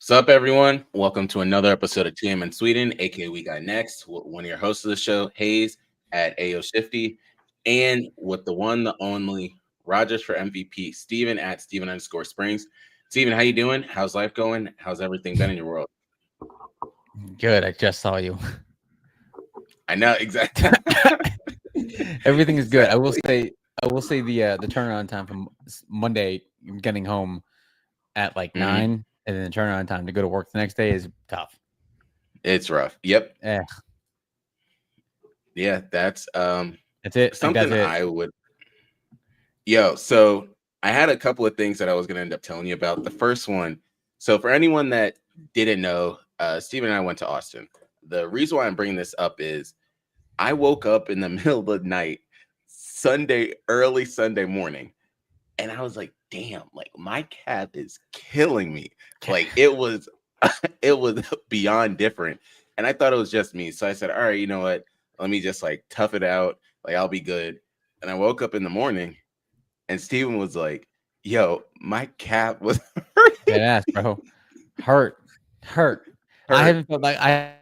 What's up, everyone? Welcome to another episode of TM in Sweden, aka We Got Next. One of your hosts of the show, Hayes at AO Shifty, and with the one, the only Rogers for MVP, Steven at Steven underscore Springs. Steven, how you doing? How's life going? How's everything been in your world? Good. I just saw you. I know exactly. Everything is good. Exactly. I will say the turnaround time from Monday getting home at like hmm 9, and then the turnaround time to go to work the next day is tough. It's rough. Yep. Eh, Yeah, that's that's it. Like that's something it. I would. Yo, so I had a couple of things that I was going to end up telling you about. The first one, so for anyone that didn't know, Steve and I went to Austin. The reason why I'm bringing this up is I woke up in the middle of the night, early Sunday morning, and I was like, damn, like my calf is killing me. Like it was, it was beyond different. And I thought it was just me. So I said, all right, you know what? Let me just like tough it out. Like I'll be good. And I woke up in the morning and Steven was like, yo, my calf was Dead ass, bro. Hurt. I hurt haven't felt like I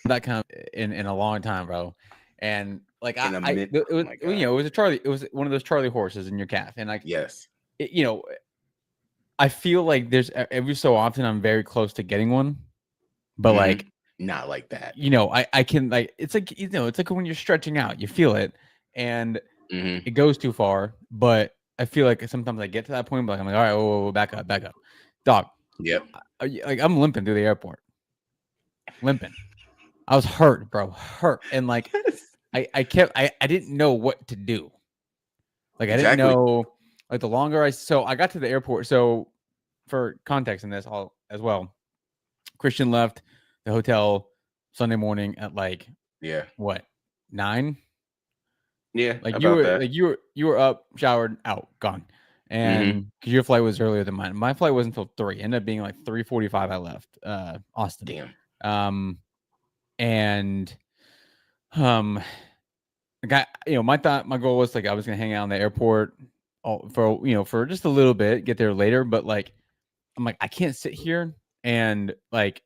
that kind of in a long time, bro. And like in a I minute. it Oh was my God. it was a Charlie. It was one of those Charlie horses in your calf, and like Yes. it, I feel like there's every so often I'm very close to getting one, but like Not like that. I can like it's like it's like when you're stretching out, you feel it, and hmm it goes too far. But I feel like sometimes I get to that point, but like, I'm like, all right, whoa, back up, dog. Yep. Like I'm limping through the airport, limping. I was hurt, bro, hurt, and like I didn't know what to do. Like I didn't Exactly. know like the longer I got to the airport. So for context in this all as well, Christian left the hotel Sunday morning at like Yeah. what 9? Yeah. Like About that. you were up, showered, out, gone, hmm and because your flight was earlier than mine. My flight wasn't until 3. Ended up being like 3:45. I left Austin, Damn. um, and um, like my goal was like I was gonna hang out in the airport for for just a little bit, get there later, but like I'm like I can't sit here and like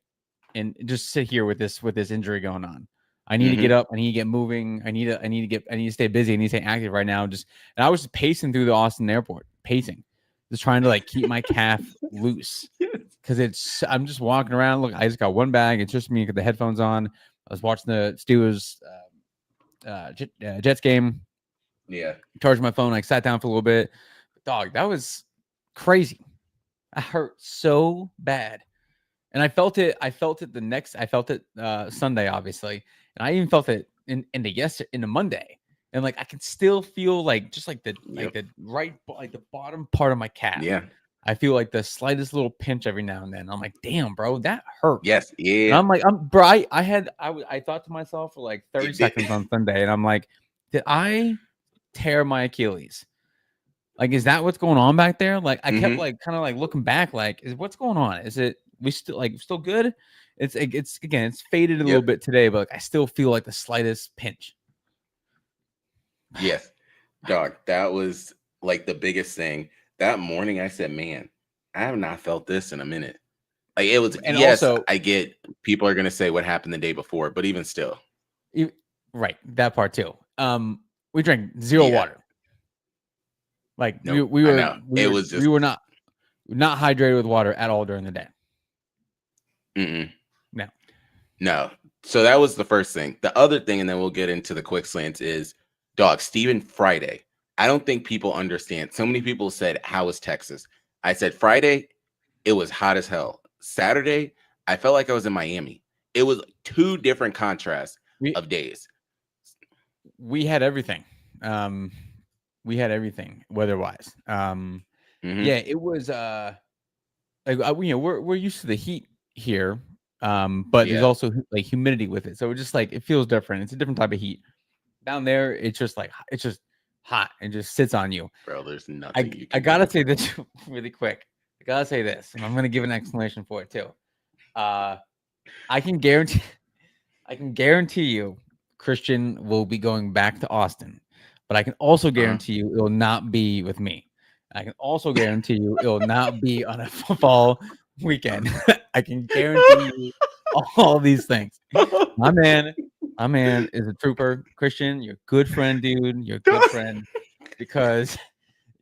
and just sit here with this injury going on. I need to get hmm up. I need to get moving. I need to stay busy. I need to stay active right now. And I was just pacing through the Austin airport, pacing, just trying to like keep my calf loose because I'm just walking around. Look, I just got one bag. It's just me with the headphones on. I was watching the Steelers Jets game. Yeah. Charged my phone. Like sat down for a little bit. Dog, that was crazy. I hurt so bad. And I felt it Sunday, obviously. And I even felt it in the Monday. And like I can still feel like just Yep. like the bottom part of my calf. Yeah. I feel like the slightest little pinch every now and then. I'm like, damn, bro, that hurt. Yes. And Yeah. I'm like, I thought to myself for like 30 It did. seconds on Sunday, and I'm like, did I tear my Achilles? Like, is that what's going on back there? Like, I kept hmm like kind of like looking back, like, is what's going on? Is it we still good? It's again, it's faded a little Yep. bit today, but like I still feel like the slightest pinch. Yes. Dog. That was like the biggest thing. That morning, I said, man, I have not felt this in a minute. Like it was, And yes, also, I get people are going to say what happened the day before, but even still, you, right, that part too. We drank zero yeah. water. Like Nope. I know. It was we just, were not hydrated with water at all during the day. mm-mm. No. No. So that was the first thing. The other thing, and then we'll get into the quick slants, is dog, Stephen Friday. I don't think people understand. So many people said, how was Texas? I said, Friday, it was hot as hell. Saturday, I felt like I was in Miami. It was two different contrasts We of days. we had everything. We had everything weather wise. hmm Yeah, it was like we're used to the heat here, but there's Yeah, also like humidity with it, so it just like it feels different. It's a different type of heat. Down there, it's just like it's just hot and just sits on you. bro, there's nothing you I can do. gotta say this really quick. I gotta say this, and I'm gonna give an explanation for it too. Uh, I can guarantee I can guarantee you Christian will be going back to Austin, but I can also Uh-huh. guarantee you it will not be with me. I can also guarantee you it will not be on a football weekend. I can guarantee you all these things. My man is a trooper. Christian, you're a good friend, dude. You're a good friend because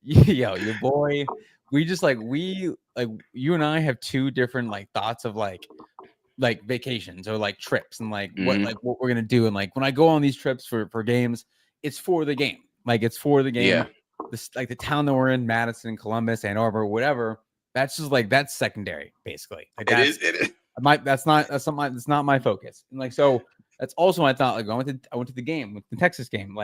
yo, your boy, we just like you and I have two different like thoughts of like vacations or like trips and like what we're gonna do. And like when I go on these trips for games, it's for the game. Like it's for the game. Yeah. This like the town that we're in, Madison, Columbus, Ann Arbor, whatever. That's just like that's secondary, basically. Like It is. that's not my focus. And like so that's also my thought. Like I went to the game with the Texas game.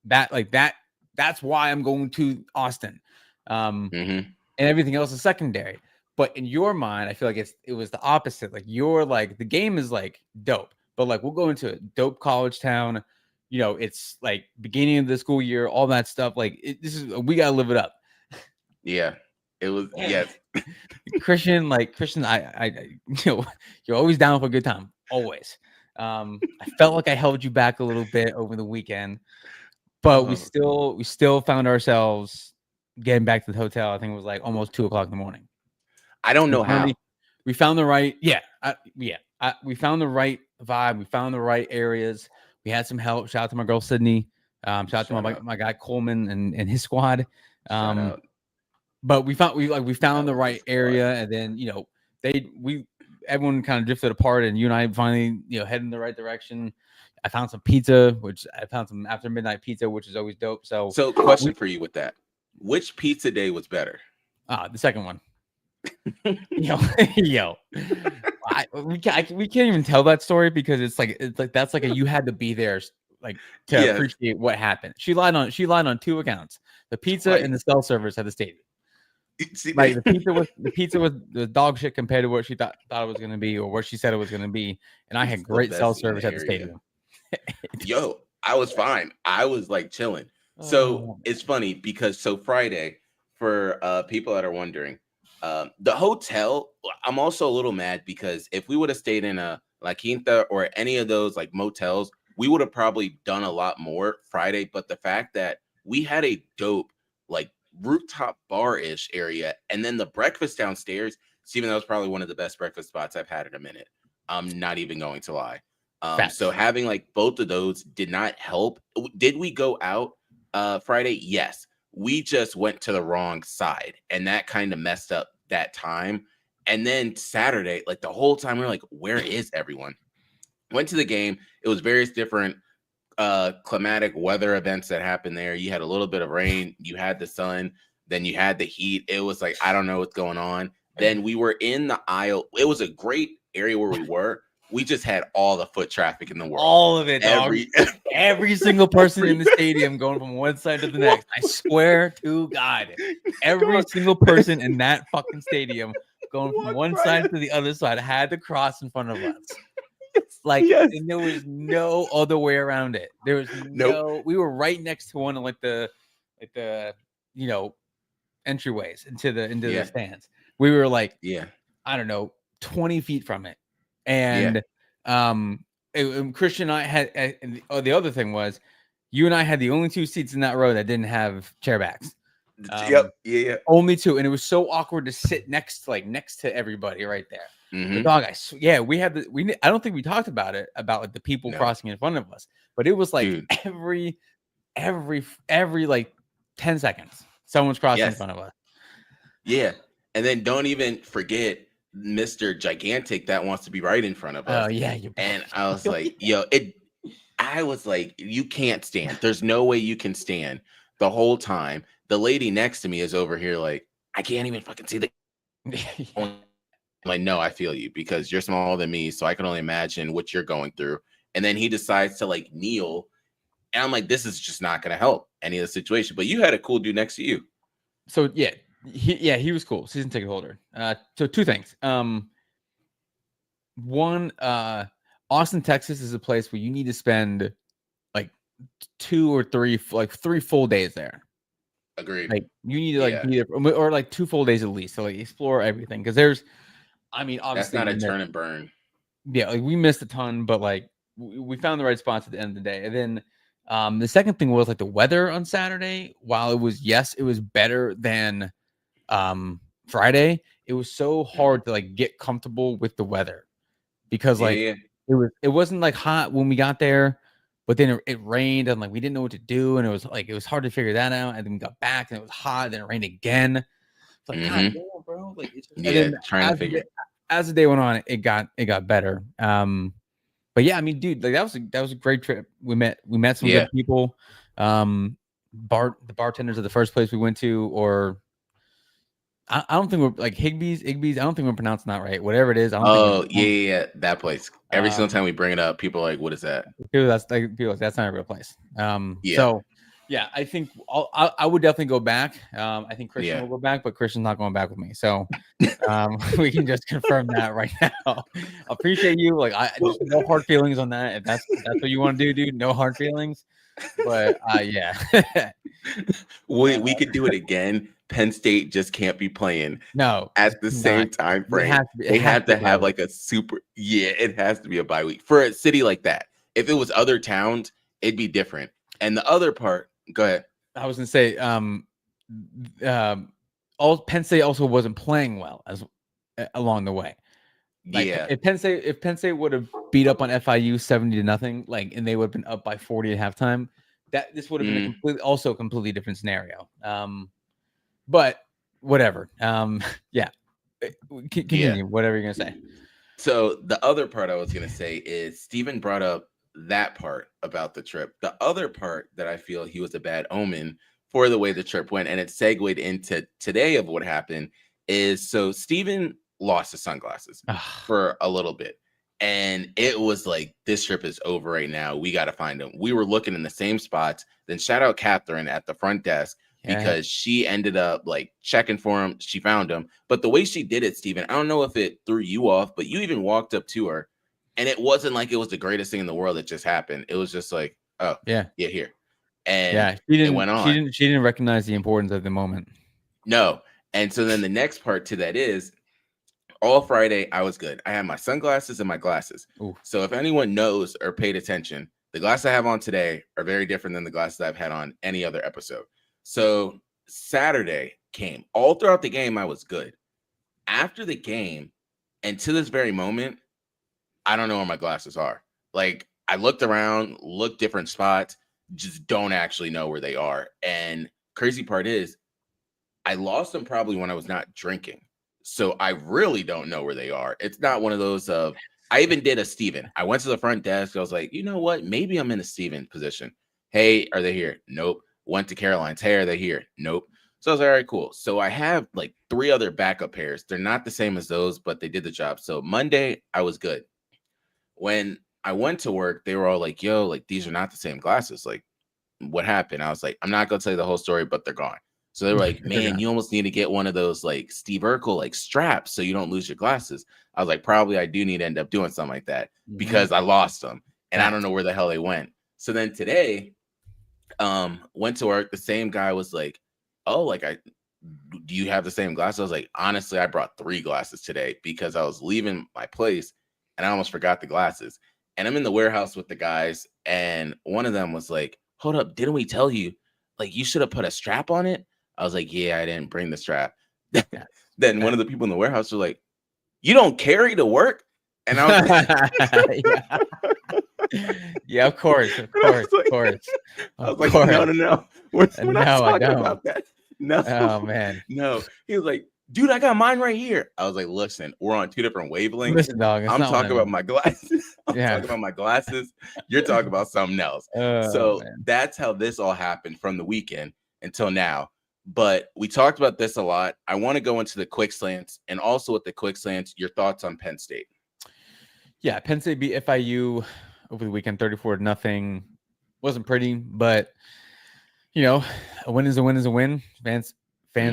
That's why I'm going to Austin. And everything else is secondary. But in your mind, I feel like it was the opposite. Like you're like the game is like dope, but like we'll go into a dope college town. You know, it's like beginning of the school year, all that stuff. Like we gotta live it up. Yeah, it was. Yes, Christian, you're always down for a good time, always. I felt like I held you back a little bit over the weekend, but we still found ourselves getting back to the hotel. I think it was like almost 2:00 in the morning. I don't know how. We found the right, we found the right vibe. We found the right areas. We had some help. Shout out to my girl Sydney. Shout out to my guy Coleman and his squad. But we found the right area, and then everyone kind of drifted apart, and you and I finally head in the right direction. I found some pizza, which I found some after midnight pizza, which is always dope. So question for you with that: which pizza day was better? The second one. we can't even tell that story because it's like that's like you had to be there like to appreciate what happened. She lied on two accounts: the pizza and the cell service at the stadium. Like the pizza was the dog shit compared to what she thought it was going to be or what she said it was going to be, and I had great cell service at the stadium. Yo, I was fine. I was like chilling. So it's funny because Friday, for people that are wondering, the hotel, I'm also a little mad because if we would have stayed in a La Quinta or any of those like motels, we would have probably done a lot more Friday. But the fact that we had a dope like rooftop bar-ish area and then the breakfast downstairs, Steven, that was probably one of the best breakfast spots I've had in a minute. I'm not even going to lie. So having like both of those did not help. Did we go out Friday? Yes. We just went to the wrong side and that kind of messed up that time. And then Saturday, like the whole time we were like, where is everyone? Went to the game. It was various different climatic weather events that happened there. You had a little bit of rain, you had the sun, then you had the heat. It was like, I don't know what's going on. Then we were in the aisle. It was a great area where we were. We just had all the foot traffic in the world. All of it, every single person in the stadium going from one side to the next. I swear to God, every single person in that fucking stadium going from one side to the other side had to cross in front of us. And there was no other way around it. There was we were right next to one of like the entryways into the stands. We were like, I don't know, 20 feet from it. And Christian and I had, and the other thing was, you and I had the only two seats in that row that didn't have chair backs. Only two, and it was so awkward to sit next to everybody right there. The dog, we had I don't think we talked about it about like the people crossing in front of us, but it was like every like 10 seconds, someone's crossing in front of us. Yeah, and then don't even forget Mr. Gigantic that wants to be right in front of us. Oh yeah, and I was like, I was like, you can't stand. There's no way you can stand the whole time. The lady next to me is over here like, I can't even fucking see the. I'm like, no, I feel you because you're smaller than me, so I can only imagine what you're going through. And then he decides to like kneel, and I'm like, this is just not going to help any of the situation. But you had a cool dude next to you. So he was cool. Season ticket holder. So two things. One, Austin, Texas is a place where you need to spend like 2 or 3, like 3 full days there. Agreed. Like you need to like be there, or like 2 full days at least to like explore everything. Because there's, I mean, obviously that's not a turn and burn. Yeah, like we missed a ton, but like we found the right spots at the end of the day. And then the second thing was like the weather on Saturday. While it was better than Friday, it was so hard to like get comfortable with the weather because like Yeah. it wasn't like hot when we got there, but then it rained and like we didn't know what to do, and it was hard to figure that out. And then we got back and it was hot, and then it rained again. It's like God Mm-hmm. damn, bro. Like it's just, and Yeah. then Trying to figure. as the day went on, it got better. But yeah, I mean, dude, like that was a great trip. We met some Yeah. good people. The bartenders of the first place we went to, or I don't think we're like Higbee's. I don't think we're pronouncing that right. Whatever it is, I don't Oh, think yeah. That place. Every single time we bring it up, people are like, what is that? that's not a real place. Yeah. So yeah, I think I would definitely go back. I think Christian Yeah. will go back, but Christian's not going back with me. So we can just confirm that right now. Appreciate you. Like just no hard feelings on that. If that's what you want to do, dude, no hard feelings. But yeah. we could do it again. Penn State just can't be playing No, at the same time frame. They have to have like a super. Yeah, it has to be a bye week for a city like that. If it was other towns, it'd be different. And the other part, go ahead. I was gonna say, all Penn State also wasn't playing well as along the way. Like, Yeah. if Penn State would have beat up on FIU 70-0, like, and they would have been up by 40 at halftime, this would have been a completely different scenario. But whatever. Yeah. Continue. Yeah. Whatever you're gonna say. So the other part I was gonna say is Steven brought up that part about the trip. The other part that I feel he was a bad omen for the way the trip went, and it segued into today of what happened is so Steven lost his sunglasses for a little bit. And it was like, this trip is over right now. We got to find them. We were looking in the same spots. Then shout out Catherine at the front desk because she ended up like checking for him. She found him. But the way she did it, Steven, I don't know if it threw you off, but you even walked up to her. And it wasn't like it was the greatest thing in the world that just happened. It was just like, oh, yeah, here. And it went on. She didn't recognize the importance of the moment. No. And so then the next part to that is, all Friday, I was good. I had my sunglasses and my glasses. Ooh. So if anyone knows or paid attention, the glasses I have on today are very different than the glasses I've had on any other episode. So Saturday came. All throughout the game, I was good. After the game, and to this very moment, I don't know where my glasses are. Like, I looked around, looked different spots, just don't actually know where they are. And crazy part is, I lost them probably when I was not drinking. So I really don't know where they are. It's not one of those of, I even did a Steven. I went to the front desk. I was like, you know what? Maybe I'm in a Steven position. Hey, are they here? Nope. Went to Caroline's. Hey, are they here? Nope. So I was like, all right, cool. So I have like 3 other backup pairs. They're not the same as those, but they did the job. So Monday, I was good. When I went to work, they were all like, yo, like, these are not the same glasses. Like, what happened? I was like, I'm not going to tell you the whole story, but they're gone. So they were like, man, you almost need to get one of those like Steve Urkel like straps so you don't lose your glasses. I was like, probably I do need to end up doing something like that because I lost them and I don't know where the hell they went. So then today, went to work. The same guy was like, oh, like, do you have the same glasses? I was like, honestly, I brought 3 glasses today because I was leaving my place and I almost forgot the glasses. And I'm in the warehouse with the guys. And one of them was like, hold up, didn't we tell you, like, you should have put a strap on it? I was like, yeah, I didn't bring the strap. Then one of the people in the warehouse was like, you don't carry to work? And I was like, yeah, of course. I was like, no. We're not talking about that. No. Oh, man. No. He was like, dude, I got mine right here. I was like, listen, we're on 2 different wavelengths. Listen, dog, I'm talking about my glasses. Talking about my glasses. You're talking about something else. So that's how this all happened from the weekend until now. But we talked about this a lot. I want to go into the quick slants, and also with the quick slants, your thoughts on Penn State. Yeah, Penn State beat FIU over the weekend, 34-0. Wasn't pretty, but you know, a win is a win is a win. Fans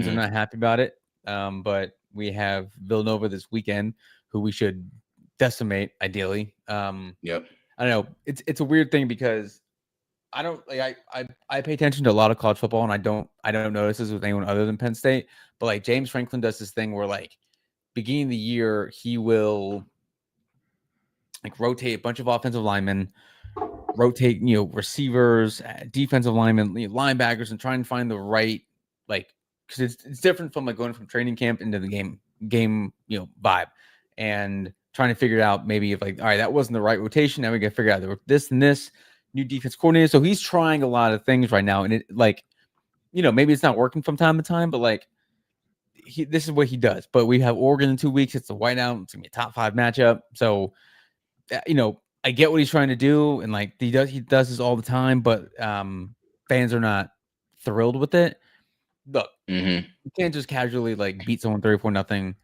are not happy about it. But we have Villanova this weekend, who we should decimate ideally. Yep. I don't know. It's a weird thing because I don't like I pay attention to a lot of college football, and I don't notice this with anyone other than Penn State. But like James Franklin does this thing where like beginning of the year he will like rotate a bunch of offensive linemen, rotate receivers, defensive linemen, linebackers, and try and find the right like because it's different from like going from training camp into the game game, vibe, and trying to figure out maybe if like, all right, that wasn't the right rotation. Now we got to figure out there were this and this new defense coordinator. So he's trying a lot of things right now, and it like, maybe it's not working from time to time, but like this is what he does. But we have Oregon in 2 weeks. It's a whiteout. It's gonna be a top 5 matchup. So I get what he's trying to do, and like he does this all the time, but fans are not thrilled with it. Look, you can't just casually like beat someone 34-0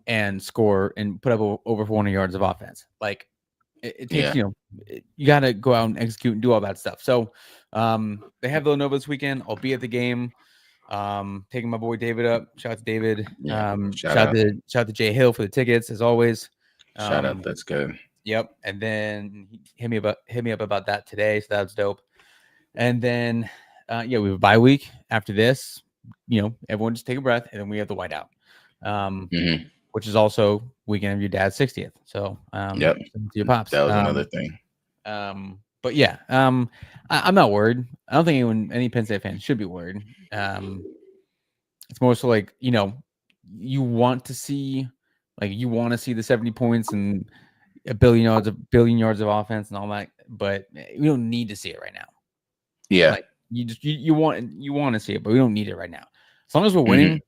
and score and put up over 400 yards of offense. Like it takes, you got to go out and execute and do all that stuff. So they have Villanova this weekend. I'll be at the game. Taking my boy David up. Shout out to David. Shout out to Jay Hill for the tickets as always. Shout out. That's good. Yep. And then he hit me up about that today. So that's dope. And then we have a bye week after this. Everyone just take a breath, and then we have the whiteout. Which is also weekend of your dad's 60th. So yep. To your pops. That was another thing. But yeah, I'm not worried. I don't think any Penn State fan should be worried. It's more so like, you want to see the 70 points and a billion yards of offense and all that, but we don't need to see it right now. Yeah. Like you want to see it, but we don't need it right now. As long as we're winning,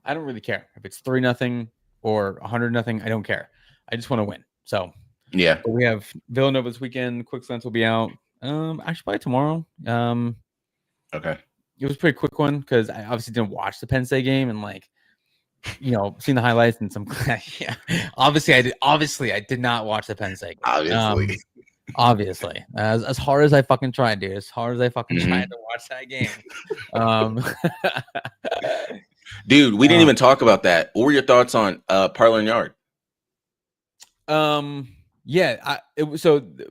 I don't really care if it's 3-0 or 100-0. I don't care. I just want to win. So yeah, but we have Villanova this weekend. Quick Slants will be out. Actually by tomorrow. Okay. It was a pretty quick one because I obviously didn't watch the Penn State game and like, seen the highlights and some. Yeah, obviously I did not watch the Penn State game. Obviously, as hard as I fucking tried, dude. As hard as I fucking tried to watch that game. Dude, we didn't even talk about that. What were your thoughts on Parlin Yard? So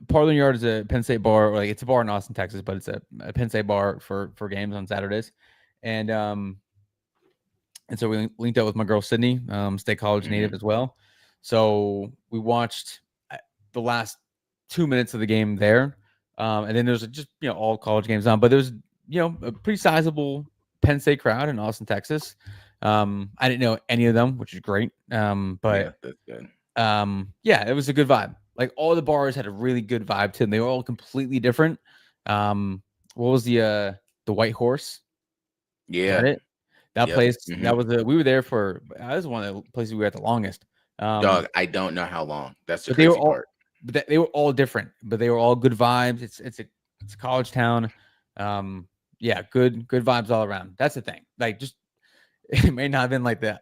Parlin Yard is a Penn State bar. Like it's a bar in Austin, Texas, but it's a Penn State bar for games on Saturdays. And so we linked up with my girl Sydney, State College native as well. So we watched the last 2 minutes of the game there, and then there's just all college games on. But there's a pretty sizable Penn State crowd in Austin, Texas. I didn't know any of them, which is great. But yeah, that's good. It was a good vibe. Like all the bars had a really good vibe to them. They were all completely different. What was the White Horse? Yeah, that place. That was we were there for. That was one of the places we were at the longest. Dog, I don't know how long. That's the crazy part. But they were all different. But they were all good vibes. It's a college town. Good vibes all around. That's the thing. Like just it may not have been like the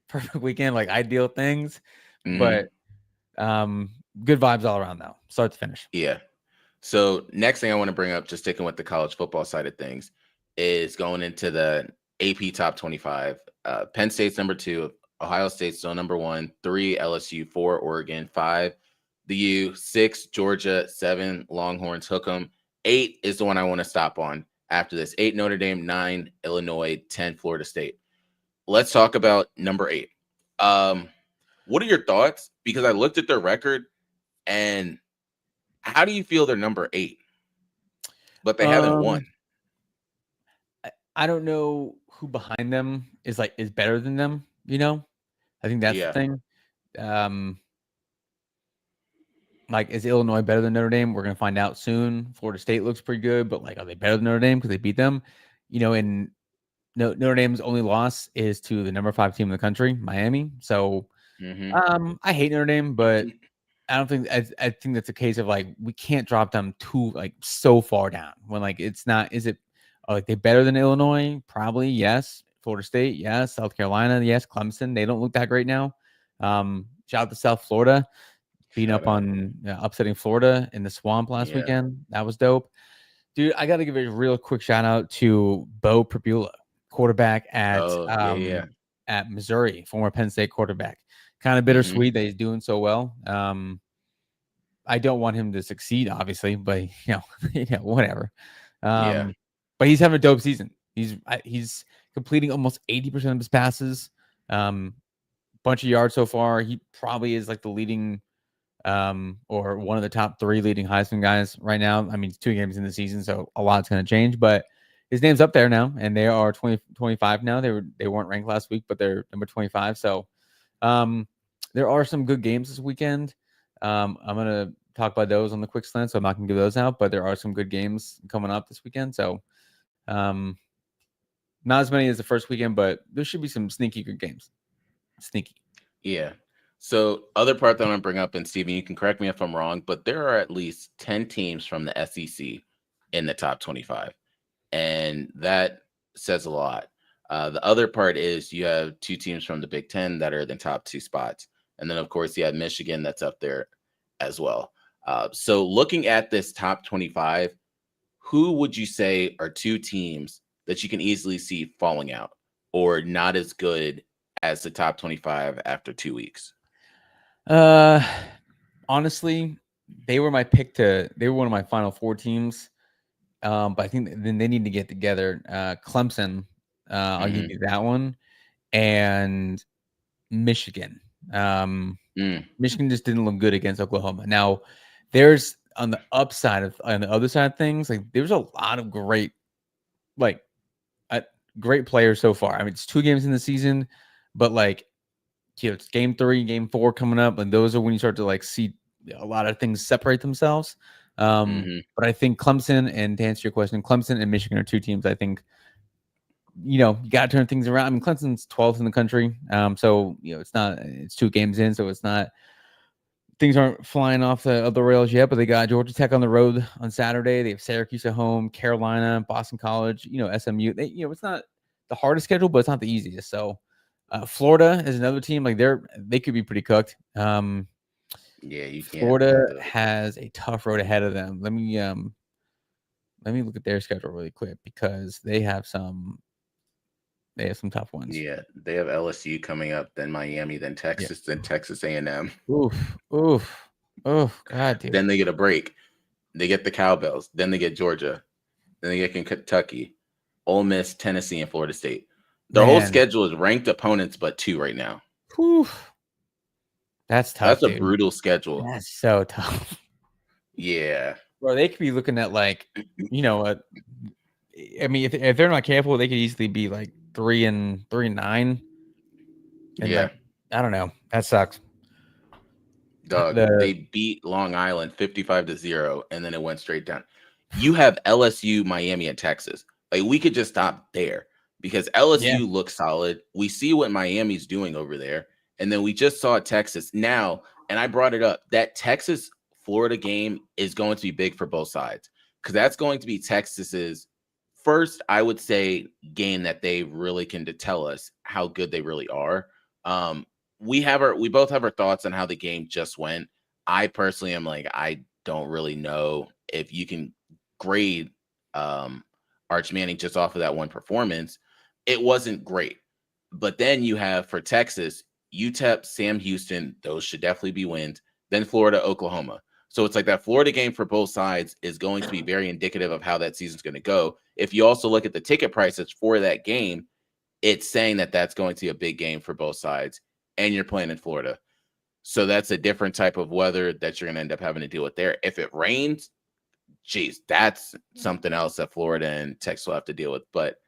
perfect weekend, like ideal things, but good vibes all around though, start to finish. Yeah. So next thing I want to bring up, just sticking with the college football side of things, is going into the AP top 25. Penn State's number 2, Ohio State's still number 1, 3 LSU, 4 Oregon, 5 the U, 6 Georgia, 7 Longhorns, hook 'em. 8 is the one I want to stop on after this. 8 Notre Dame, 9 Illinois, 10 Florida State. Let's talk about number 8. What are your thoughts? Because I looked at their record, and how do you feel they're number 8, but they haven't won? I don't know who behind them is better than them. I think that's the thing. Is Illinois better than Notre Dame? We're gonna find out soon. Florida State looks pretty good, but are they better than Notre Dame because they beat them? And Notre Dame's only loss is to the number 5 team in the country, Miami. So, I hate Notre Dame, but I don't think I think that's a case of we can't drop them too so far down when it's not. Is it they better than Illinois? Probably yes. Florida State, yes. South Carolina, yes. Clemson, they don't look that great now. Shout out to South Florida, beating up on upsetting Florida in the Swamp last weekend. That was dope, dude. I got to give a real quick shout out to Bo Pribula, quarterback at Missouri, former Penn State quarterback. Kind of bittersweet that he's doing so well. I don't want him to succeed, obviously, but whatever. But he's having a dope season. He's completing almost 80% of his passes. Bunch of yards so far. He probably is the leading, or one of the top 3 leading Heisman guys right now. I mean, it's 2 games in the season, so a lot's going to change. But his name's up there now, and they are 25 now. They weren't ranked last week, but they're number 25. So There are some good games this weekend. I'm gonna talk about those on the quick slant, so I'm not gonna give those out. But there are some good games coming up this weekend. So, not as many as the first weekend, but there should be some sneaky good games. Sneaky. Yeah. So other part that I want to bring up, and Steven, you can correct me if I'm wrong, but there are at least 10 teams from the SEC in the top 25. And that says a lot. The other part is you have 2 teams from the Big Ten that are in the top 2 spots. And then, of course, you have Michigan that's up there as well. So looking at this top 25, who would you say are 2 teams that you can easily see falling out or not as good as the top 25 after 2 weeks? Honestly, they were my pick they were one of my final 4 teams. But I think then they need to get together. Clemson, I'll give you that one, and Michigan. Michigan just didn't look good against Oklahoma. Now, there's on the other side of things, like there's a lot of great players so far. I mean, it's 2 games in the season, but it's game 3, game 4 coming up, and those are when you start to see a lot of things separate themselves. But I think Clemson, and to answer your question, Clemson and Michigan are 2 teams I think, you got to turn things around. I mean, Clemson's 12th in the country. So, it's 2 games in, so it's not, things aren't flying off the rails yet, but they got Georgia Tech on the road on Saturday. They have Syracuse at home, Carolina, Boston College, SMU. It's not the hardest schedule, but it's not the easiest. So, Florida is another team. They could be pretty cooked. Yeah, you can't. Florida has a tough road ahead of them. Let me look at their schedule really quick because they have some tough ones. Yeah, they have LSU coming up, then Miami, then Texas, then Texas A&M. Oof. God, dude. Then they get a break. They get the Cowbells. Then they get Georgia. Then they get Kentucky, Ole Miss, Tennessee, and Florida State. The whole schedule is ranked opponents, but 2 right now. Oof. That's tough. That's a brutal schedule. That's so tough. Yeah. Bro, they could be looking at I mean, if they're not careful, they could easily be 3-9. Yeah. I don't know. That sucks. Dog, they beat Long Island 55-0, and then it went straight down. You have LSU, Miami, and Texas. We could just stop there because LSU looks solid. We see what Miami's doing over there. And then we just saw Texas now, and I brought it up. That Texas-Florida game is going to be big for both sides because that's going to be Texas's first, I would say, game that they really can tell us how good they really are. We both have our thoughts on how the game just went. I personally am I don't really know if you can grade Arch Manning just off of that one performance. It wasn't great. But then you have for Texas, UTEP, Sam Houston, those should definitely be wins. Then Florida, Oklahoma. So it's that Florida game for both sides is going to be very indicative of how that season's going to go. If you also look at the ticket prices for that game, it's saying that that's going to be a big game for both sides, and you're playing in Florida. So that's a different type of weather that you're going to end up having to deal with there. If it rains, geez, that's something else that Florida and Texas will have to deal with. But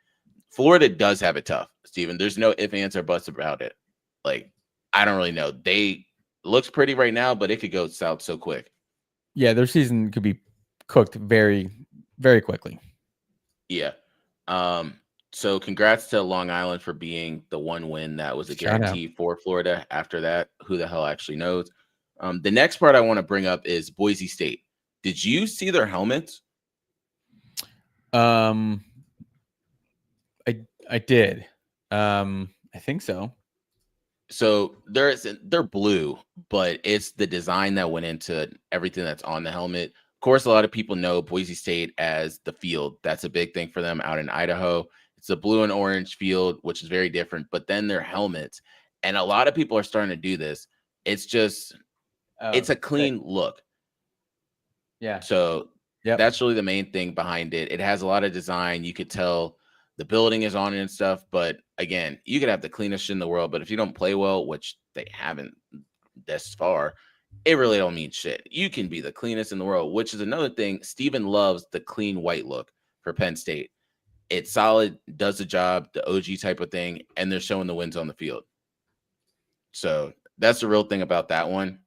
Florida does have it tough, Steven. There's no ifs, ands, or buts about it. I don't really know. They looks pretty right now, but it could go south so quick. Yeah, their season could be cooked very, very quickly. Yeah. So congrats to Long Island for being the one win that was a guarantee for Florida. After that, who the hell actually knows? The next part I want to bring up is Boise State. Did you see their helmets? I did. I think so. So they're blue, but it's the design that went into everything that's on the helmet. Of course, a lot of people know Boise State as the field. That's a big thing for them out in Idaho. It's a blue and orange field, which is very different, but then their helmets. And a lot of people are starting to do this. It's just, it's a clean look. Yeah. So that's really the main thing behind it. It has a lot of design. You could tell the building is on it and stuff. But again, you could have the cleanest shit in the world, but if you don't play well, which they haven't this far, it really don't mean shit. You can be the cleanest in the world, which is another thing. Steven loves the clean white look for Penn State. It's solid, does the job, the OG type of thing, and they're showing the wins on the field. So that's the real thing about that one.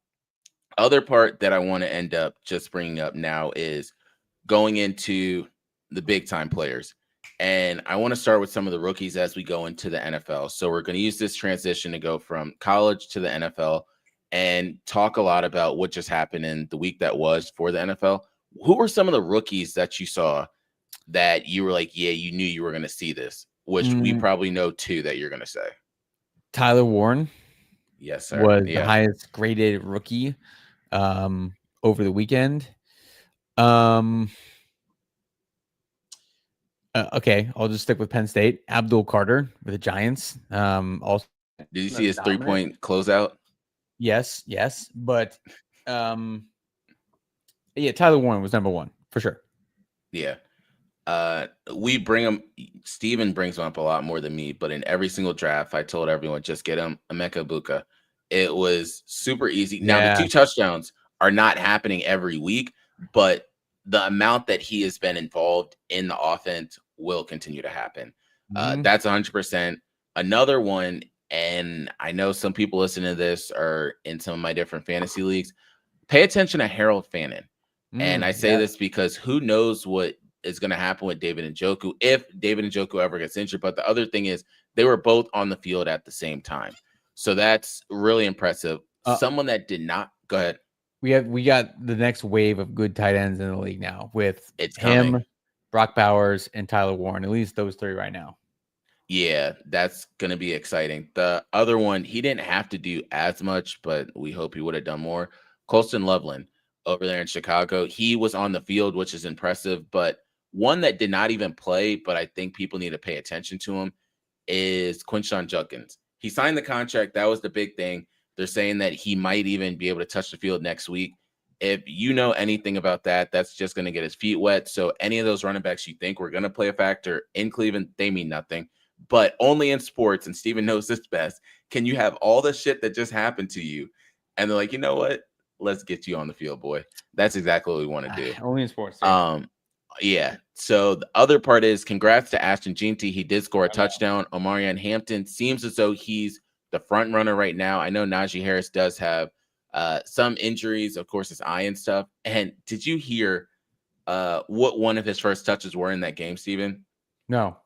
Other part that I want to end up just bringing up now is going into the big time players. And I want to start with some of the rookies as we go into the NFL. So we're going to use this transition to go from college to the NFL and talk a lot about what just happened in the week that was for the NFL. Who were some of the rookies that you saw that you were like, yeah, you knew you were going to see this, which we probably know too that you're going to say? Tyler Warren. Yes, sir. Was Yeah. the highest graded rookie over the weekend. Okay, I'll just stick with Penn State. Abdul Carter with the Giants. Also, did you see his 3-point closeout? Yes, but yeah, Tyler Warren was number one for sure. Yeah. We bring him. Steven brings him up a lot more than me, but in every single draft, I told everyone just get him Emeka Egbuka. It was super easy. Now the 2 touchdowns are not happening every week, but the amount that he has been involved in the offense will continue to happen. That's 100%. Another one, and I know some people listening to this are in some of my different fantasy leagues. Pay attention to Harold Fannin. And I say this because who knows what is going to happen with David Njoku if David Njoku ever gets injured. But the other thing is they were both on the field at the same time. So that's really impressive. Someone that did not go ahead. We got the next wave of good tight ends in the league now with him, Brock Bowers, and Tyler Warren. At least those 3 right now. Yeah, that's going to be exciting. The other one, he didn't have to do as much, but we hope he would have done more. Colston Loveland over there in Chicago. He was on the field, which is impressive, but one that did not even play, but I think people need to pay attention to him, is Quinshon Judkins. He signed the contract. That was the big thing. They're saying that he might even be able to touch the field next week. If you know anything about that, that's just going to get his feet wet. So any of those running backs you think were going to play a factor in Cleveland, they mean nothing. But only in sports, and Steven knows this best, can you have all the shit that just happened to you, and they're like, you know what? Let's get you on the field, boy. That's exactly what we want to do. Only in sports. Yeah. So the other part is congrats to Ashton Jeanty. He did score a touchdown. Omarion Hampton seems as though he's the front runner right now. I know Najee Harris does have some injuries, of course, his eye and stuff. And did you hear what one of his first touches were in that game, Steven? No.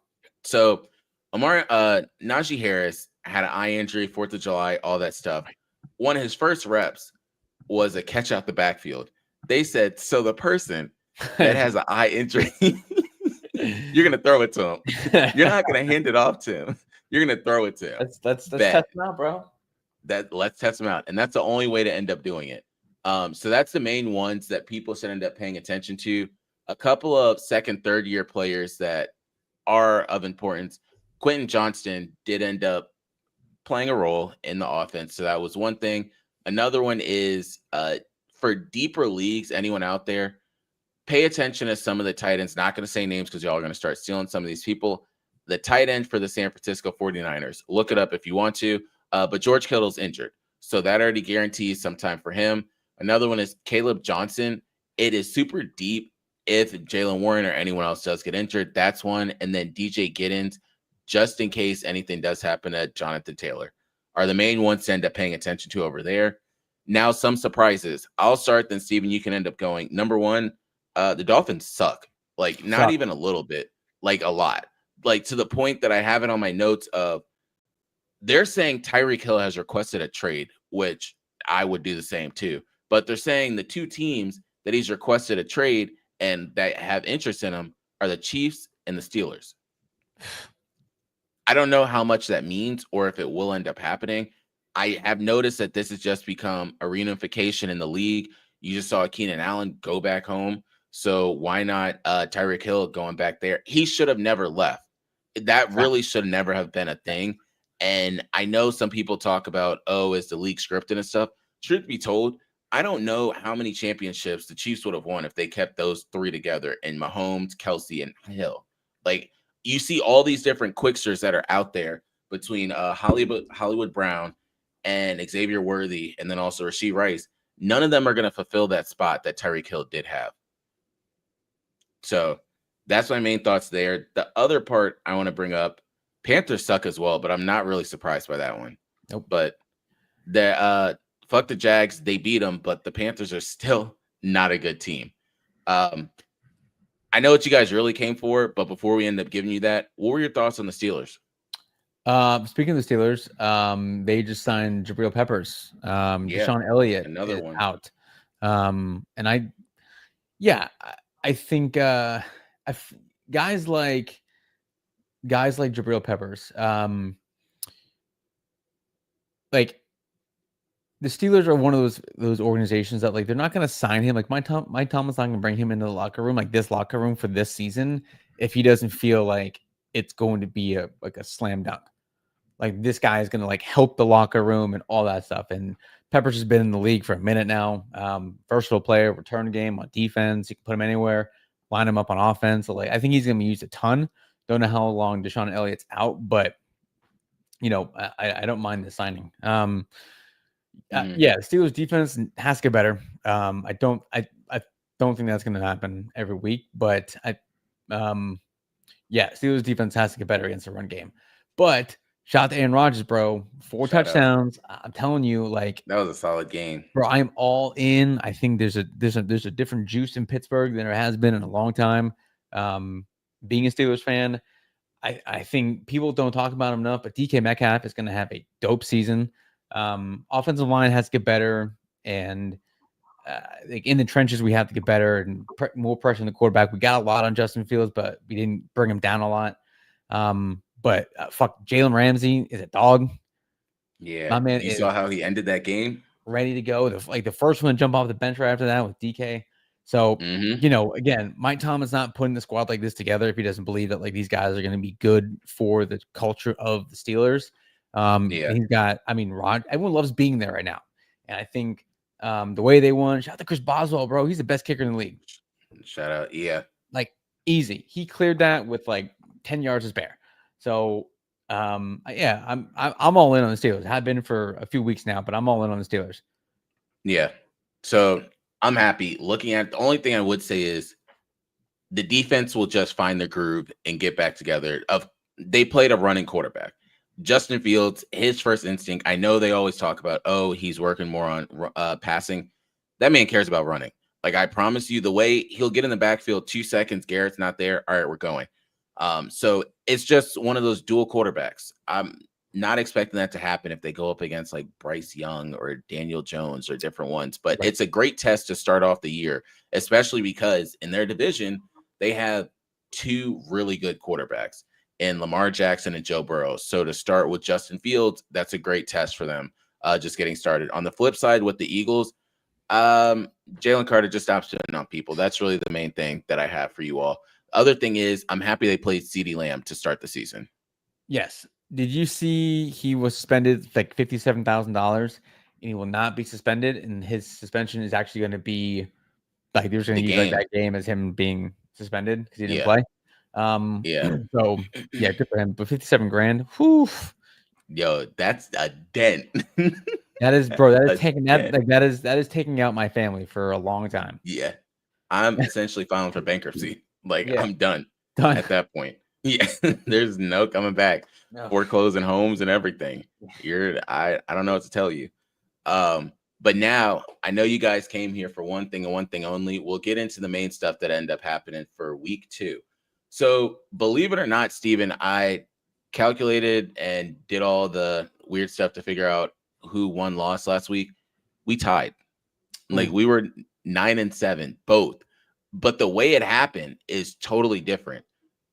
So Najee Harris had an eye injury, 4th of July, all that stuff. One of his first reps was a catch out the backfield. They said, so the person that has an eye injury, you're going to throw it to him. You're not going to hand it off to him. You're going to throw it to him. Let's test him out, bro. Let's test him out. And that's the only way to end up doing it. So that's the main ones that people should end up paying attention to. A couple of 2nd, 3rd year players that are of importance. Quentin Johnston did end up playing a role in the offense. So that was one thing. Another one is for deeper leagues, anyone out there, pay attention to some of the tight ends. Not going to say names because y'all are going to start stealing some of these people. The tight end for the San Francisco 49ers. Look it up if you want to. But George Kittle's injured. So that already guarantees some time for him. Another one is Caleb Johnson. It is super deep if Jaylen Warren or anyone else does get injured. That's one. And then DJ Giddens, just in case anything does happen to Jonathan Taylor, are the main ones to end up paying attention to over there. Now, some surprises. I'll start, then Steven, you can end up going. Number one, the Dolphins suck. Like, not even a little bit, like a lot. Like, to the point that I have it on my notes of they're saying Tyreek Hill has requested a trade, which I would do the same too. But they're saying the 2 teams that he's requested a trade and that have interest in him are the Chiefs and the Steelers. I don't know how much that means or if it will end up happening. I have noticed that this has just become a reunification in the league. You just saw Keenan Allen go back home. So why not Tyreek Hill going back there? He should have never left. That really should never have been a thing. And I know some people talk about, oh, is the league scripted and stuff. Truth be told, I don't know how many championships the Chiefs would have won if they kept those 3 together in Mahomes, Kelsey, and Hill. Like, you see all these different quicksters that are out there between Hollywood Brown and Xavier Worthy, and then also Rashee Rice. None of them are going to fulfill that spot that Tyreek Hill did have. So that's my main thoughts there. The other part I want to bring up, Panthers suck as well, but I'm not really surprised by that one. Nope. But Fuck the Jags, they beat them, but the Panthers are still not a good team. I know what you guys really came for, but before we end up giving you that, what were your thoughts on the Steelers? Speaking of the Steelers, they just signed Jabril Peppers. Yeah, Deshaun Elliott another is one. out. And I think guys like Jabril Peppers, like the Steelers are one of those organizations that like they're not going to sign him. Like Mike Tomlin's not going to bring him into the locker room, like this locker room for this season, if he doesn't feel like it's going to be a slam dunk. Like this guy is going to like help the locker room and all that stuff. And Peppers has been in the league for a minute now. Versatile player, return game on defense. You can put him anywhere, line him up on offense. So like I think he's going to be used a ton. Don't know how long Deshaun Elliott's out, but I don't mind the signing. Yeah, Steelers defense has to get better. I don't think that's going to happen every week, but Steelers defense has to get better against the run game. But shout out to Aaron Rodgers, bro. 4 touchdowns. I'm telling you, like that was a solid game, bro. I'm all in. I think there's a different juice in Pittsburgh than there has been in a long time. Being a Steelers fan, I think people don't talk about him enough, but DK Metcalf is going to have a dope season. Offensive line has to get better, and like in the trenches, we have to get better and more pressure on the quarterback. We got a lot on Justin Fields, but we didn't bring him down a lot. But fuck, Jalen Ramsey is a dog. Yeah, my man. You saw how he ended that game. Ready to go. The first one to jump off the bench right after that with DK. So again, Mike Tomlin's not putting the squad like this together if he doesn't believe that like these guys are going to be good for the culture of the Steelers. He's got, everyone loves being there right now. And I think the way they won, shout out to Chris Boswell, bro. He's the best kicker in the league. Shout out. Yeah. Like easy. He cleared that with like 10 yards to spare. So I'm all in on the Steelers. Have been for a few weeks now, but I'm all in on the Steelers. Yeah. So I'm happy. Looking at the only thing I would say is the defense will just find their groove and get back together. They played a running quarterback. Justin Fields, his first instinct, I know they always talk about, he's working more on passing. That man cares about running. Like, I promise you, the way he'll get in the backfield, 2 seconds, Garrett's not there. All right, we're going. So it's just one of those dual quarterbacks. I'm not expecting that to happen if they go up against like Bryce Young or Daniel Jones or different ones. But It's a great test to start off the year, especially because in their division, they have 2 really good quarterbacks in Lamar Jackson and Joe Burrow. So to start with Justin Fields, that's a great test for them, just getting started. On the flip side with the Eagles, Jalen Carter just stops shooting on people. That's really the main thing that I have for you all. Other thing is, I'm happy they played CeeDee Lamb to start the season. Yes. Did you see he was suspended like $57,000 and he will not be suspended? And his suspension is actually going to be like they're going to use like that game as him being suspended because he didn't play. So yeah, good for him. But 57 grand. Whew. Yo, that's a dent. That is, bro. That is taking that is taking out my family for a long time. Yeah, I'm essentially filing for bankruptcy. Like I'm done at that point. Yeah, there's no coming back. No. Foreclosing homes and everything. I don't know what to tell you. But now I know you guys came here for one thing and one thing only. We'll get into the main stuff that ended up happening for week 2. So believe it or not, Steven, I calculated and did all the weird stuff to figure out who won lost last week. We tied. Like we were 9-7 both. But the way it happened is totally different.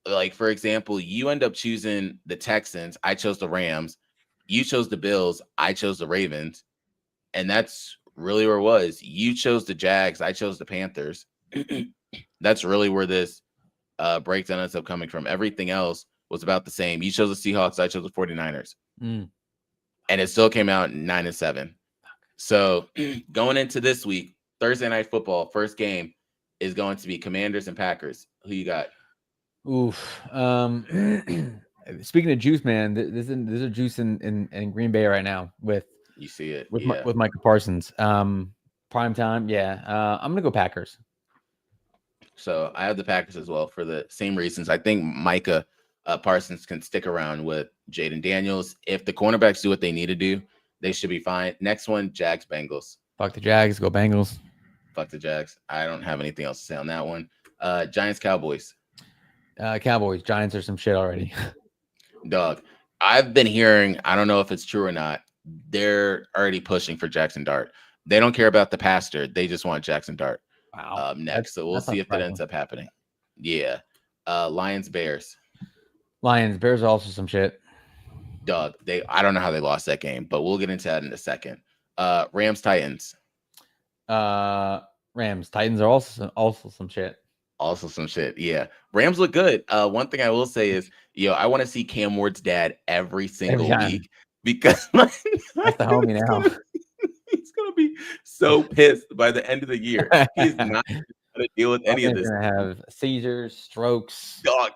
Like, for example, you end up choosing the Texans. I chose the Rams. You chose the Bills. I chose the Ravens. And that's really where it was. You chose the Jags. I chose the Panthers. That's really where this breakdown ends up coming from. Everything else was about the same. You chose the Seahawks. I chose the 49ers. And it still came out 9-7. So going into this week, Thursday Night Football, first game is going to be Commanders and Packers. Who you got? Oof. Speaking of juice, man, there's a juice in Green Bay right now with you see it with Micah Parsons. Prime time, yeah. I'm gonna go Packers. So I have the Packers as well for the same reasons. I think Micah Parsons can stick around with Jaden Daniels if the cornerbacks do what they need to do. They should be fine. Next one, Jags Bengals. Fuck the Jags. Go Bengals. Fuck the Jags. I don't have anything else to say on that one. Giants Cowboys. Cowboys. Giants are some shit already. Dog. I've been hearing, I don't know if it's true or not, they're already pushing for Jackson Dart. They don't care about the pastor. They just want Jackson Dart Wow. next. So we'll see if that ends up happening. Yeah. Lions Bears. Lions. Bears are also some shit. Dog. I don't know how they lost that game, but we'll get into that in a second. Rams Titans. Rams. Titans are also some shit. Also some shit. Yeah. Rams look good. One thing I will say is, I want to see Cam Ward's dad every single week because that's the homie now. He's gonna be so pissed by the end of the year. He's not gonna deal with any of this. Gonna have seizures, strokes, dog,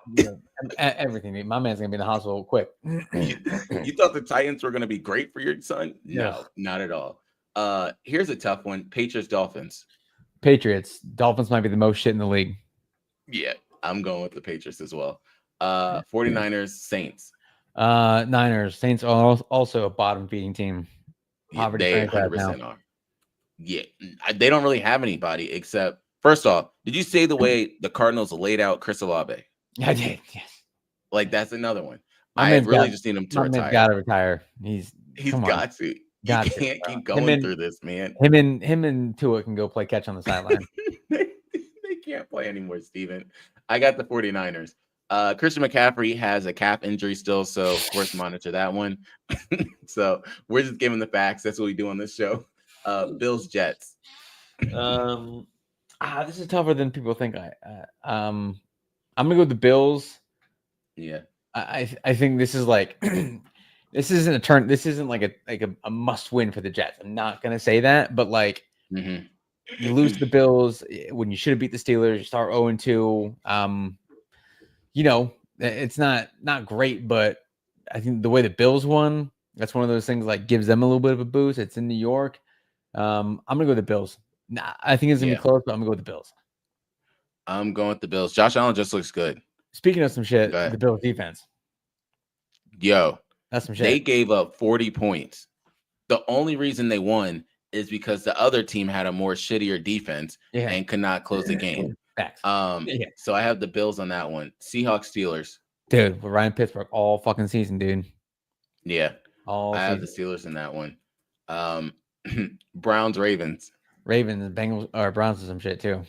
everything. My man's gonna be in the hospital quick. You thought the Titans were gonna be great for your son? No, not at all. Here's a tough one: Patriots Dolphins. Patriots. Dolphins might be the most shit in the league. Yeah, I'm going with the Patriots as well. 49ers Saints. Niners. Saints are also a bottom feeding team. Yeah, they 100% are. Yeah, they don't really have anybody except. First off, did you say the way the Cardinals laid out Chris Olave? I did. Yes. Like that's another one. I really just need him to retire. Got to retire. He's got to. You can't keep going through this, man. Him and Tua can go play catch on the sideline. They can't play anymore, Steven. I got the 49ers. Christian McCaffrey has a calf injury still, so of course monitor that one. So we're just giving the facts. That's what we do on this show. Bills Jets. This is tougher than people think. I'm gonna go with the Bills. Yeah. I think this is like this isn't a turn. This isn't like a must win for the Jets. I'm not gonna say that, but like you lose to the Bills when you should have beat the Steelers. You start 0-2. It's not great, but I think the way the Bills won, that's one of those things like gives them a little bit of a boost. It's in New York. I'm gonna go with the Bills. I think it's gonna be close, but I'm gonna go with the Bills. I'm going with the Bills. Josh Allen just looks good. Speaking of some shit, the Bills defense. Yo, that's some shit. They gave up 40 points. The only reason they won is because the other team had a more shittier defense and could not close the game. Facts. So I have the Bills on that one. Seahawks Steelers. Dude, with Ryan Pittsburgh all fucking season, dude. Yeah. I have the Steelers in that one. Browns Ravens. Ravens, Bengals, or Browns is some shit too.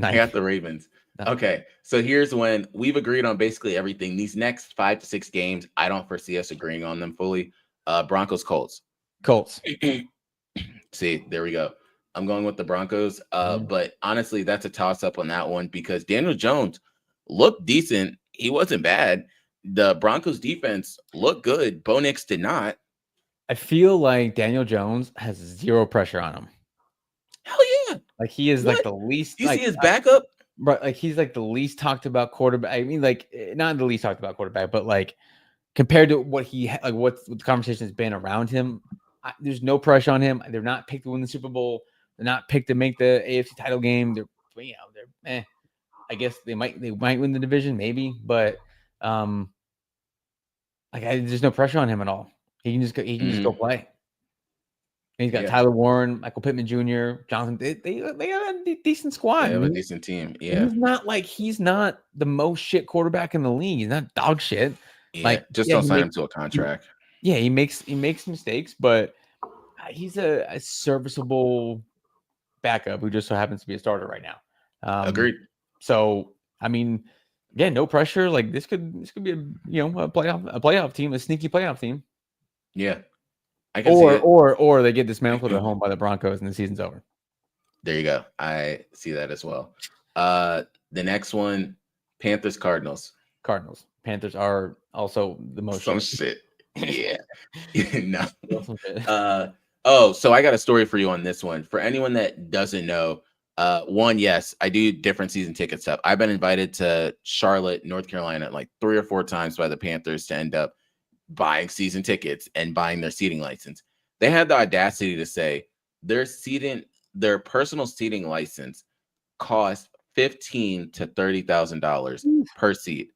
I got the Ravens. Okay, so here's when we've agreed on basically everything. These next 5 to 6 games, I don't foresee us agreeing on them fully. Broncos Colts. See, there we go. I'm going with the Broncos. But honestly, that's a toss-up on that one because Daniel Jones looked decent. He wasn't bad. The Broncos defense looked good. Bo Nix did not. I feel like Daniel Jones has zero pressure on him. Hell yeah. Like he is like the least. You see his backup? Right. Like he's like the least talked about quarterback. I mean, like not the least talked about quarterback, but like compared to what what the conversation has been around him, there's no pressure on him. They're not picked to win the Super Bowl. They're not picked to make the AFC title game. They're I guess they might win the division, maybe, but there's no pressure on him at all. He can just go play. And he's got Tyler Warren, Michael Pittman Jr., Jonathan. They have a decent squad. They have a decent team. Yeah, he's not the most shit quarterback in the league. He's not dog shit. Yeah, don't sign him to a contract. He makes mistakes, but he's a serviceable backup who just so happens to be a starter right now. Agreed. So I mean, again, no pressure. Like this could be a playoff team, a sneaky playoff team. Yeah. Or they get dismantled at home by the Broncos and the season's over. There you go. I see that as well. The next one, Panthers Cardinals. Panthers are also the most shit. Yeah. No. So I got a story for you on this one. For anyone that doesn't know, yes, I do different season ticket stuff. I've been invited to Charlotte, North Carolina, like 3 or 4 times by the Panthers to end up buying season tickets and buying their seating license. They had the audacity to say their personal seating license cost $15,000 to $30,000 per seat.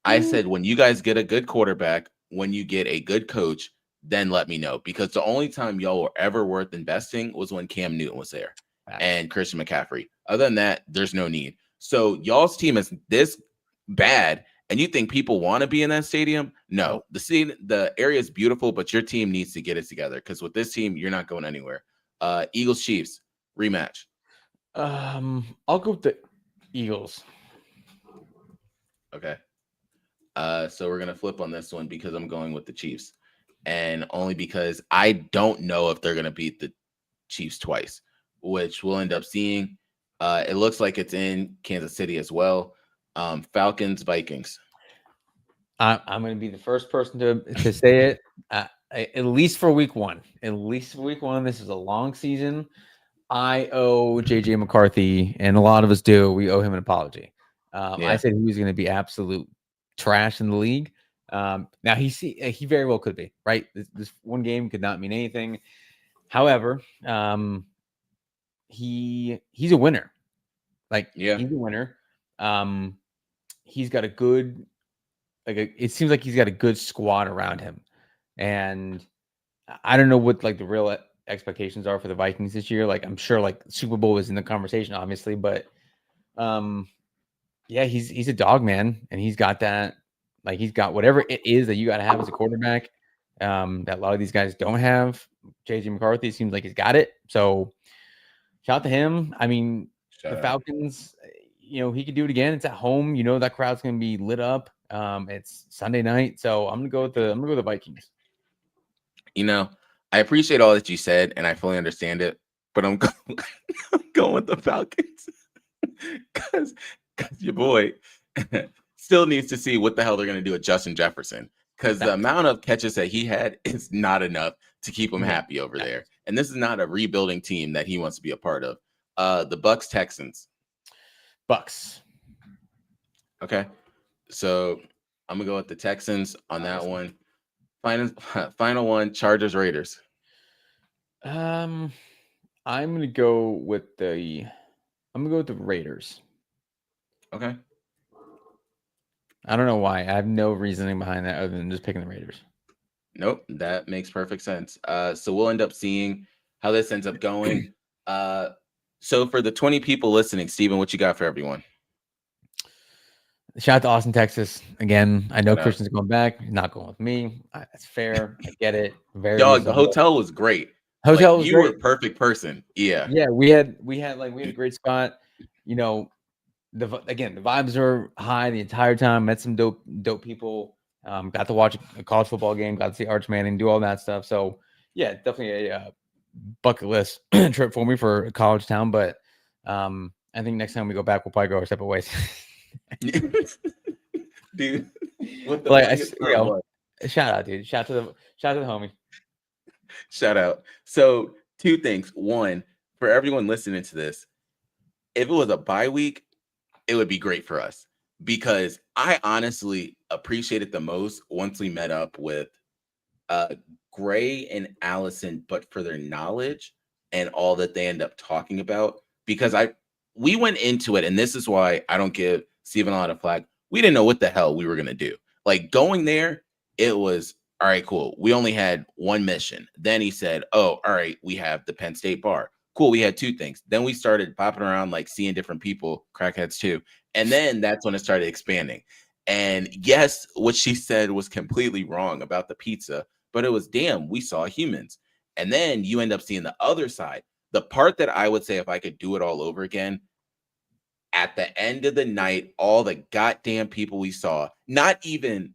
I said, when you guys get a good quarterback, when you get a good coach, then let me know, because the only time y'all were ever worth investing was when Cam Newton was there and Christian McCaffrey. Other than that, there's no need. So y'all's team is this bad, and you think people want to be in that stadium? No, the area is beautiful, but your team needs to get it together, because with this team, you're not going anywhere. Eagles Chiefs rematch. I'll go with the Eagles. Okay. So we're gonna flip on this one, because I'm going with the Chiefs, and only because I don't know if they're gonna beat the Chiefs twice, which we'll end up seeing. It looks like it's in Kansas City as well. Falcons, Vikings. I'm going to be the first person to say it. At least for week one. At least for week one. This is a long season. I owe JJ McCarthy, and a lot of us do. We owe him an apology. I said he was going to be absolute trash in the league. Now he very well could be, right? This one game could not mean anything. However, he's a winner. He's a winner. He's got a good, it seems like he's got a good squad around him, and I don't know what the real expectations are for the Vikings this year. I'm sure Super Bowl is in the conversation, obviously, but he's a dog, man, and he's got that. He's got whatever it is that you got to have as a quarterback that a lot of these guys don't have. JJ McCarthy seems like he's got it. So shout out to him. I mean, the Falcons, he could do it again. It's at home. That crowd's going to be lit up. It's Sunday night. So I'm going to go with the Vikings. I appreciate all that you said, and I fully understand it, but I'm going with the Falcons because your boy still needs to see what the hell they're going to do with Justin Jefferson, because the amount of catches that he had is not enough to keep him happy over there. And this is not a rebuilding team that he wants to be a part of. The Bucks, Texans. Bucks. Okay. So I'm going to go with the Texans on that one. Final one, Chargers, Raiders. I'm going to go with the Raiders. Okay. I don't know why. I have no reasoning behind that other than just picking the Raiders. Nope, that makes perfect sense. So we'll end up seeing how this ends up going. So for the 20 people listening, Steven, what you got for everyone? Shout out to Austin, Texas. Again, I know Christian's going back. He's not going with me. That's fair. I get it. Very Dog, the hotel was great. Hotel was you great. were a perfect person. Yeah. Yeah, we had a great spot. The vibes are high the entire time. Met some dope people. Got to watch a college football game. Got to see Arch Manning, do all that stuff. So yeah, definitely a bucket list trip for me for a college town. But I think next time we go back, we'll probably go our separate ways. Dude, what the shout out, dude. Shout out to the homie. Shout out. So 2 things. One, for everyone listening to this, if it was a bye week, it would be great for us, because I honestly appreciate it the most once we met up with Gray and Allison, but for their knowledge and all that they end up talking about, because we went into it, and this is why I don't give Steven a lot of flack. We didn't know what the hell we were going to do. Going there, it was, all right, cool. We only had one mission. Then he said, oh, all right, we have the Penn State bar. Cool, we had 2 things. Then we started popping around, seeing different people, crackheads too. And then that's when it started expanding. And yes, what she said was completely wrong about the pizza, but it was, damn, we saw humans. And then you end up seeing the other side. The part that I would say, if I could do it all over again, at the end of the night, all the goddamn people we saw, not even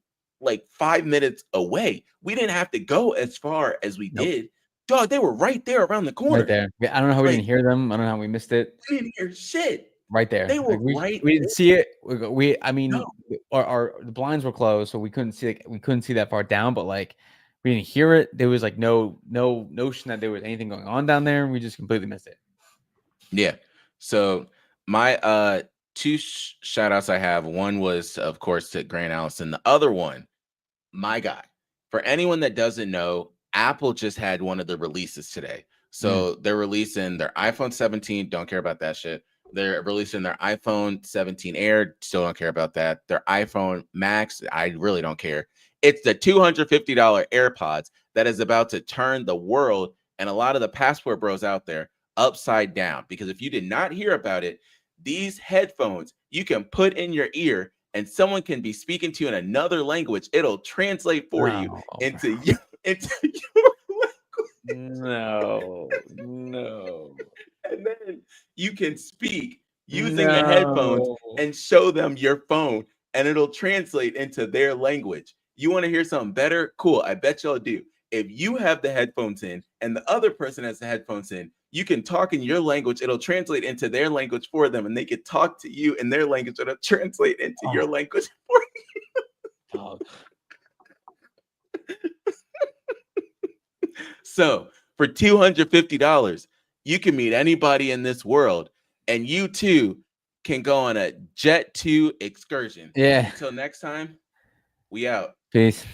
5 minutes away. We didn't have to go as far as we did. Dog, they were right there around the corner. Right there. I don't know how we didn't hear them. I don't know how we missed it. We didn't hear shit. Right there. They were we didn't see it. Our the blinds were closed, so we couldn't see that far down, but we didn't hear it. There was no notion that there was anything going on down there. We just completely missed it. Yeah. So my 2 shout outs I have, one was, of course, to Grant Allison. The other one, my guy. For anyone that doesn't know, Apple just had one of the releases today. So they're releasing their iPhone 17. Don't care about that shit. They're releasing their iPhone 17 Air. Still don't care about that. Their iPhone Max. I really don't care. It's the $250 AirPods that is about to turn the world and a lot of the passport bros out there upside down. Because if you did not hear about it, these headphones you can put in your ear and someone can be speaking to you in another language. It'll translate for you into your No. and then you can speak using the headphones and show them your phone and it'll translate into their language. You want to hear something better? Cool. I bet y'all do. If you have the headphones in and the other person has the headphones in, you can talk in your language. It'll translate into their language for them and they can talk to you in their language. It'll translate into your language for you. So for $250, you can meet anybody in this world and you too can go on a Jet2 excursion. Yeah. Until next time, we out. Peace.